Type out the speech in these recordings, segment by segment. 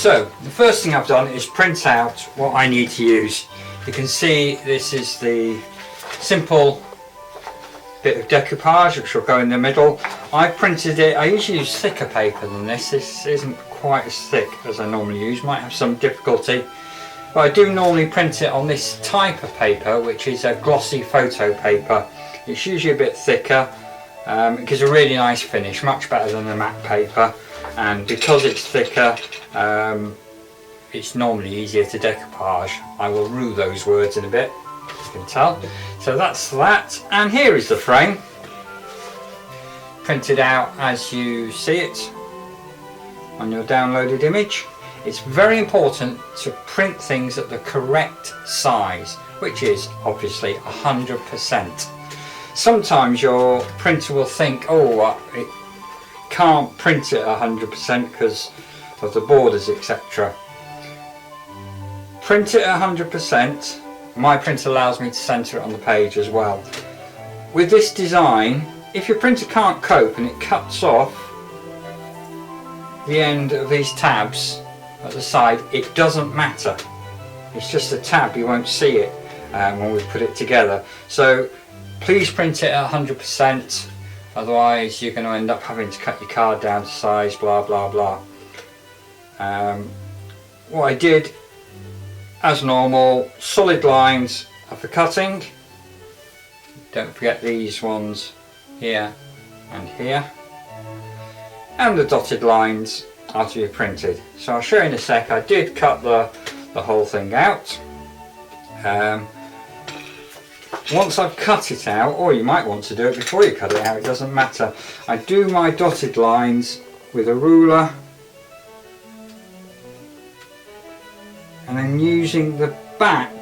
So the first thing I've done is print out what I need to use. You can see this is the simple bit of decoupage which will go in the middle. I printed it, I usually use thicker paper than this. This isn't quite as thick as I normally use, might have some difficulty. But I do normally print it on this type of paper, which is a glossy photo paper. It's usually a bit thicker. It gives a really nice finish, much better than the matte paper. And because it's thicker, it's normally easier to decoupage. I will rue those words in a bit, as you can tell. So that's that, and here is the frame, printed out as you see it on your downloaded image. It's very important to print things at the correct size, which is obviously 100%. Sometimes your printer will think, oh, it can't print it 100% because of the borders, etc. Print it 100%. My printer allows me to center it on the page as well. With this design, if your printer can't cope and it cuts off the end of these tabs at the side, it doesn't matter. It's just a tab, you won't see it when we put it together. So please print it at 100%, otherwise you're going to end up having to cut your card down to size, blah blah blah. What I did, as normal, solid lines are for cutting. Don't forget these ones here and here. And the dotted lines are to be printed. So I'll show you in a sec. I did cut the whole thing out. Once I've cut it out, or you might want to do it before you cut it out, it doesn't matter. I do my dotted lines with a ruler, and I'm using the back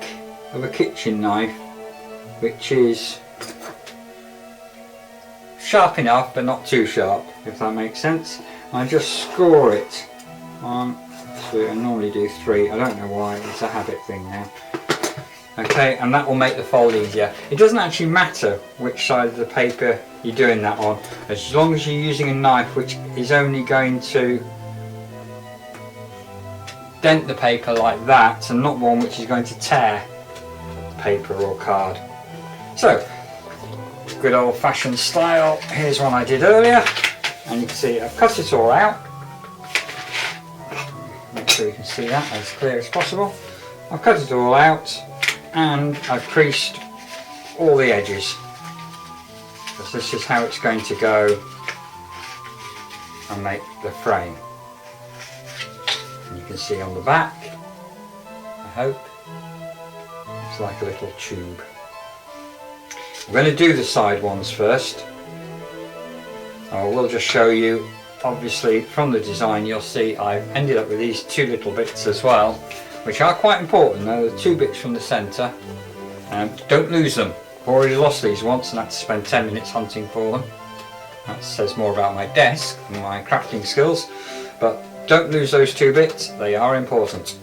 of a kitchen knife, which is sharp enough but not too sharp, if that makes sense. I just score it on 2. I normally do 3, I don't know why, it's a habit thing now. Okay, and that will make the fold easier. It doesn't actually matter which side of the paper you're doing that on, as long as you're using a knife which is only going to dent the paper like that, and not one which is going to tear paper or card. So, good old-fashioned style. Here's one I did earlier, and you can see I've cut it all out. Make sure you can see that as clear as possible. I've cut it all out, and I've creased all the edges, because this is how it's going to go and make the frame. And you can see on the back, I hope, it's like a little tube. I'm going to do the side ones first. I will just show you, obviously from the design you'll see I've ended up with these 2 little bits as well, which are quite important. They're the 2 bits from the centre. Don't lose them. I've already lost these once and had to spend 10 minutes hunting for them. That says more about my desk and my crafting skills, but don't lose those 2 bits, they are important.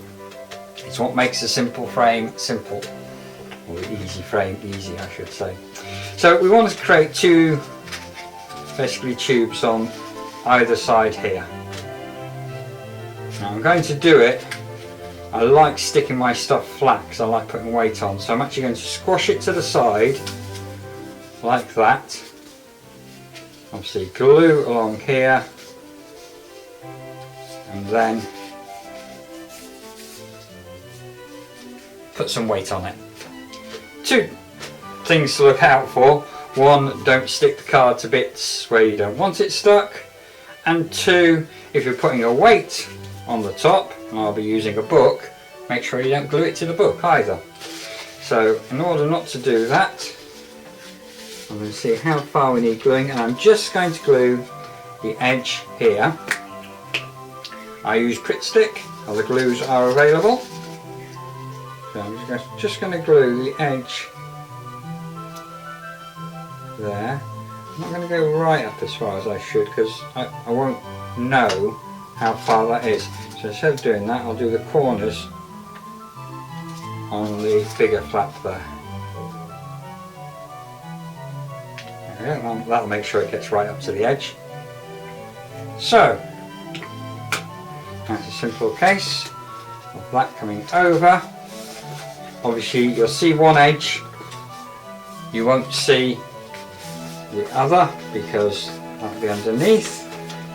It's what makes a simple frame simple, or the easy frame easy, I should say. So we want to create 2 basically tubes on either side here. Now I'm going to do it, I like sticking my stuff flat because I like putting weight on, so I'm actually going to squash it to the side like that. Obviously glue along here, and then put some weight on it. 2 things to look out for. 1, don't stick the card to bits where you don't want it stuck, and 2, if you're putting a weight on the top, and I'll be using a book, make sure you don't glue it to the book either. So in order not to do that, I'm going to see how far we need gluing, and I'm just going to glue the edge here. I use Pritt Stick, other glues are available. So I'm just going to glue the edge there. I'm not going to go right up as far as I should, because I won't know how far that is. So instead of doing that, I'll do the corners on the bigger flap there. There we go. That'll make sure it gets right up to the edge. So That's a simple case of that coming over. Obviously you'll see one edge, you won't see the other because that'll be underneath.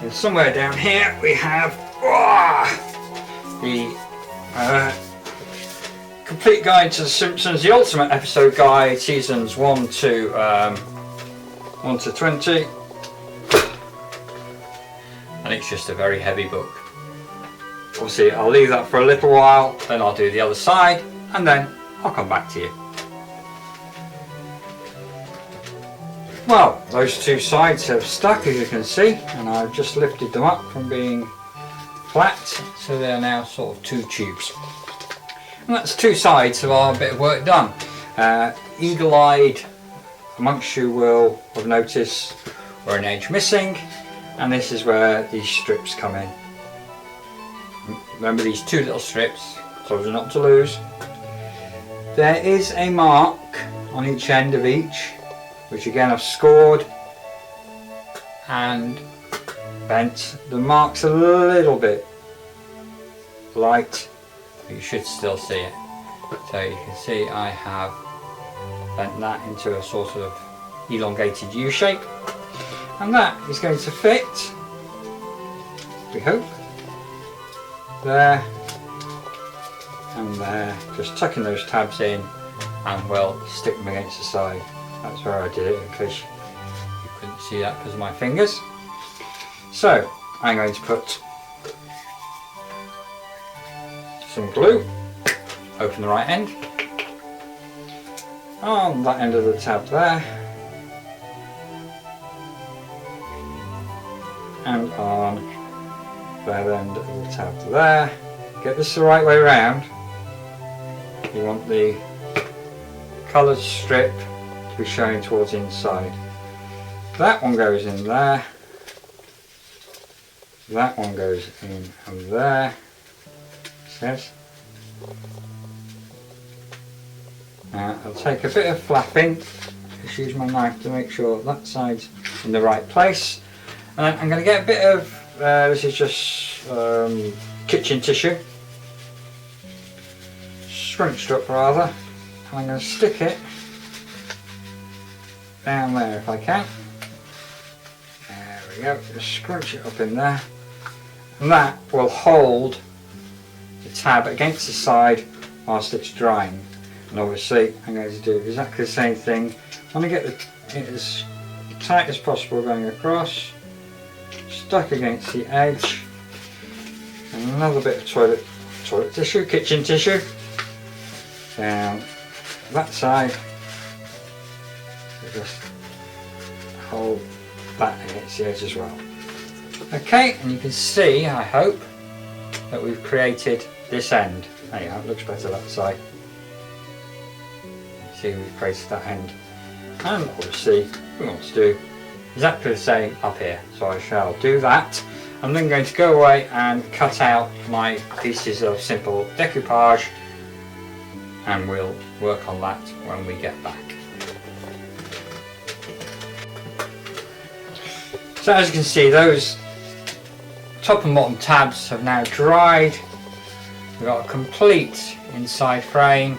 And somewhere down here we have the Complete Guide to The Simpsons, the Ultimate Episode Guide, seasons 1 to 20. And it's just a very heavy book. Obviously I'll leave that for a little while, then I'll do the other side, and then I'll come back to you. Well, those two sides have stuck, as you can see, and I've just lifted them up from being flat, so they're now sort of two tubes. And that's two sides of our bit of work done. Eagle-eyed amongst you will have noticed we're an edge missing, and this is where these strips come in. Remember these two little strips, so as not to lose. There is a mark on each end of each, which again I've scored and bent. The mark's a little bit light, but you should still see it. So you can see I have bent that into a sort of elongated U shape, and that is going to fit, we hope, there and there. Just tucking those tabs in and we'll stick them against the side. That's where I did it, in case you couldn't see that because of my fingers. So I'm going to put some glue, open the right end, on that end of the tab there, and on that end of the tab there. Get this the right way round. You want the coloured strip to be showing towards the inside. That one goes in there, that one goes in there. Yes. Now I'll take a bit of flapping, just use my knife to make sure that side's in the right place, and then I'm going to get a bit of this is just kitchen tissue, scrunched up rather, and I'm going to stick it down there if I can. There we go, just scrunch it up in there, and that will hold the tab against the side whilst it's drying. And obviously I'm going to do exactly the same thing. I'm going to get it as tight as possible going across, stuck against the edge, and another bit of toilet tissue, kitchen tissue, down that side, so just hold that against the edge as well. Okay, and you can see, I hope, that we've created this end. There you go, it looks better that side. See, we've created that end. And obviously we want to do exactly the same up here. So I shall do that. I'm then going to go away and cut out my pieces of simple decoupage, and we'll work on that when we get back. So as you can see, those top and bottom tabs have now dried. We've got a complete inside frame,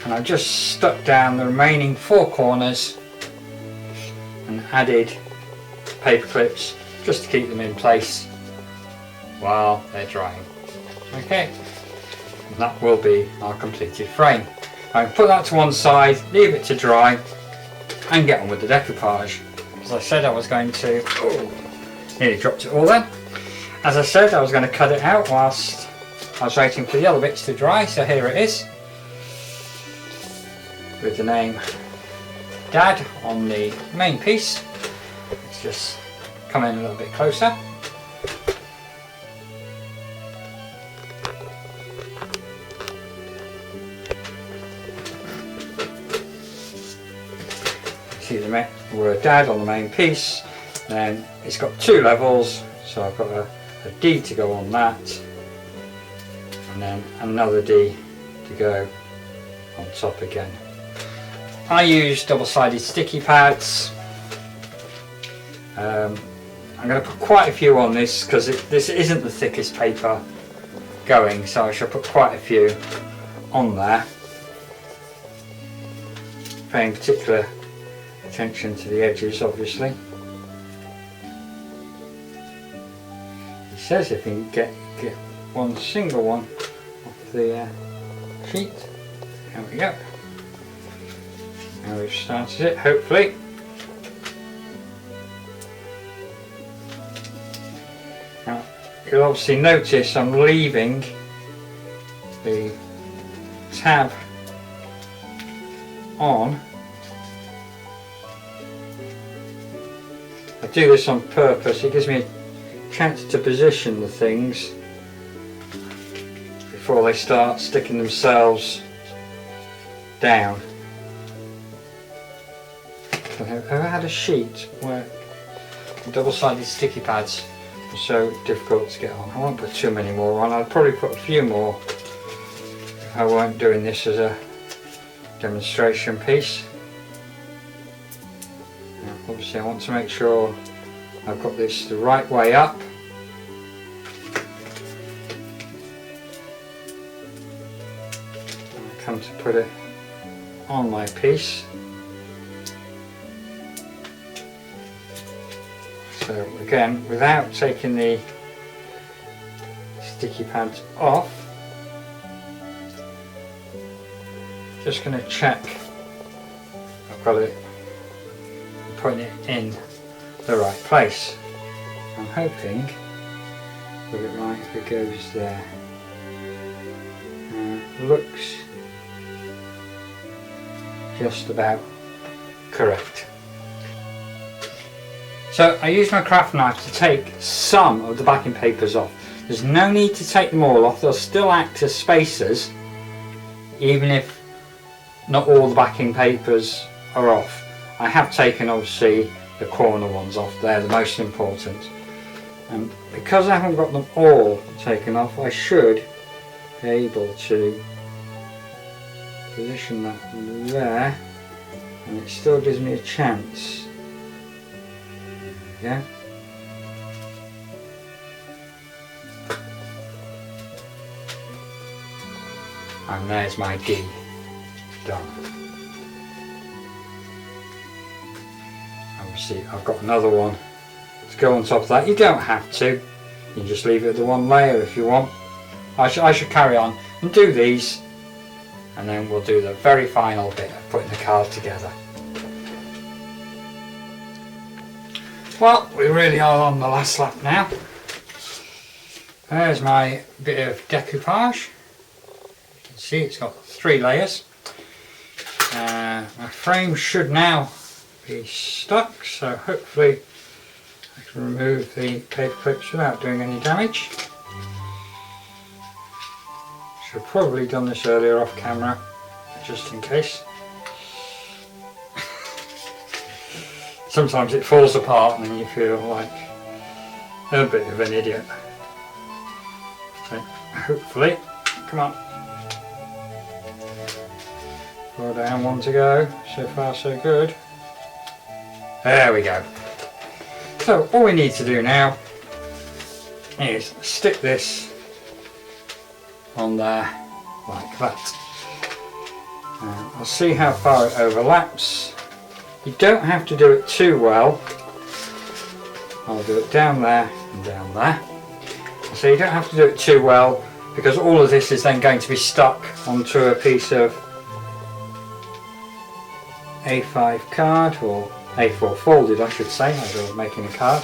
and I've just stuck down the remaining four corners and added paper clips just to keep them in place while they're drying. Okay, and that will be our completed frame. I can put that to one side, leave it to dry, and get on with the decoupage. As I said, I was going to, nearly dropped it all then. As I said, I was going to cut it out whilst I was waiting for the other bits to dry, so here it is, with the name Dad on the main piece. Let's just come in a little bit closer. See the word Dad on the main piece, then it's got two levels, so I've got a D to go on that, and then another D to go on top again. I use double-sided sticky pads. I'm going to put quite a few on this because this isn't the thickest paper going, so I shall put quite a few on there, paying particular attention to the edges obviously. It says if you can get one single one off the sheet. There we go. Now we've started it, hopefully. Now you'll obviously notice I'm leaving the tab on. I do this on purpose, it gives me a chance to position the things before they start sticking themselves down. I've ever had a sheet where double-sided sticky pads are so difficult to get on. I won't put too many more on, I'll probably put a few more if I weren't doing this as a demonstration piece. Now, obviously I want to make sure I've got this the right way up. I come to put it on my piece. So again, without taking the sticky pads off, just going to check I've got it, putting it in the right place. I'm hoping that it might if it goes there. Looks just about correct. So I use my craft knife to take some of the backing papers off. There's no need to take them all off, they'll still act as spacers even if not all the backing papers are off. I have taken obviously the corner ones off, they're the most important. And because I haven't got them all taken off, I should be able to position that there and it still gives me a chance. Yeah. And there's my D done. Obviously I've got another one to go on top of that. You don't have to. You can just leave it at the one layer if you want. I should carry on and do these and then we'll do the very final bit of putting the card together. Well, we really are on the last lap now. There's my bit of decoupage. You can see it's got 3 layers. My frame should now be stuck, so hopefully I can remove the paper clips without doing any damage. Should have probably done this earlier off camera, just in case. Sometimes it falls apart and then you feel like a bit of an idiot. So hopefully, come on. 4 down, 1 to go. So far so good. There we go. So all we need to do now is stick this on there like that. I'll see how far it overlaps. You don't have to do it too well. I'll do it down there and down there. So you don't have to do it too well because all of this is then going to be stuck onto a piece of A5 card, or A4 folded I should say, as I was making a card.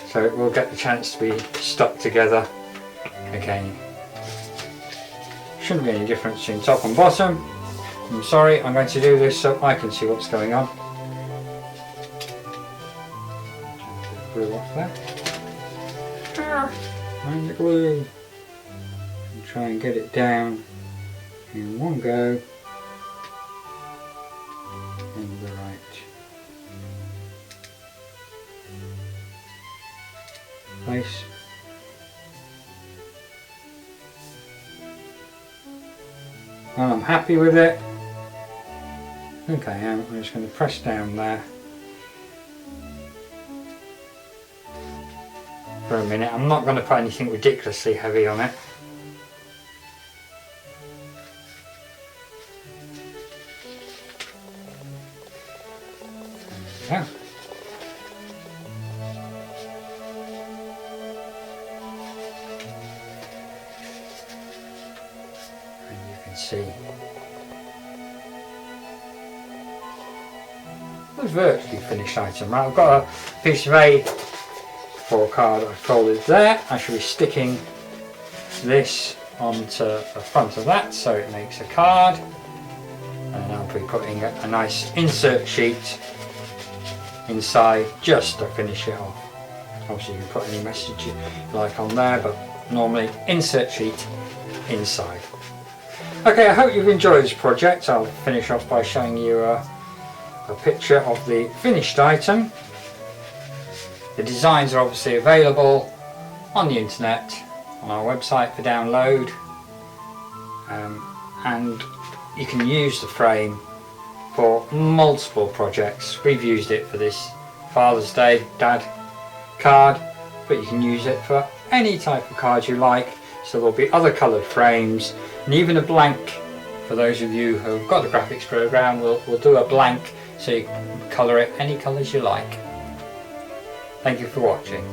So it will get the chance to be stuck together again. Shouldn't be any difference between top and bottom. I'm sorry, I'm going to do this so I can see what's going on. Glue off there. And the glue. And try and get it down in one go in the right place. And I'm happy with it. think I am. I'm just going to press down there for a minute. I'm not going to put anything ridiculously heavy on it. There we go. And you can see the virtually finished item. Right, I've got a piece of A4 card I folded there. I shall be sticking this onto the front of that so it makes a card, and I'll be putting a nice insert sheet inside just to finish it off. Obviously you can put any message you like on there, but normally insert sheet inside. Okay, I hope you've enjoyed this project. I'll finish off by showing you a picture of the finished item. The designs are obviously available on the internet on our website for download, and you can use the frame for multiple projects. We've used it for this Father's Day Dad card, but you can use it for any type of card you like. So there'll be other coloured frames, and even a blank. For those of you who've got the graphics program, we'll do a blank so you can colour it any colours you like. Thank you for watching.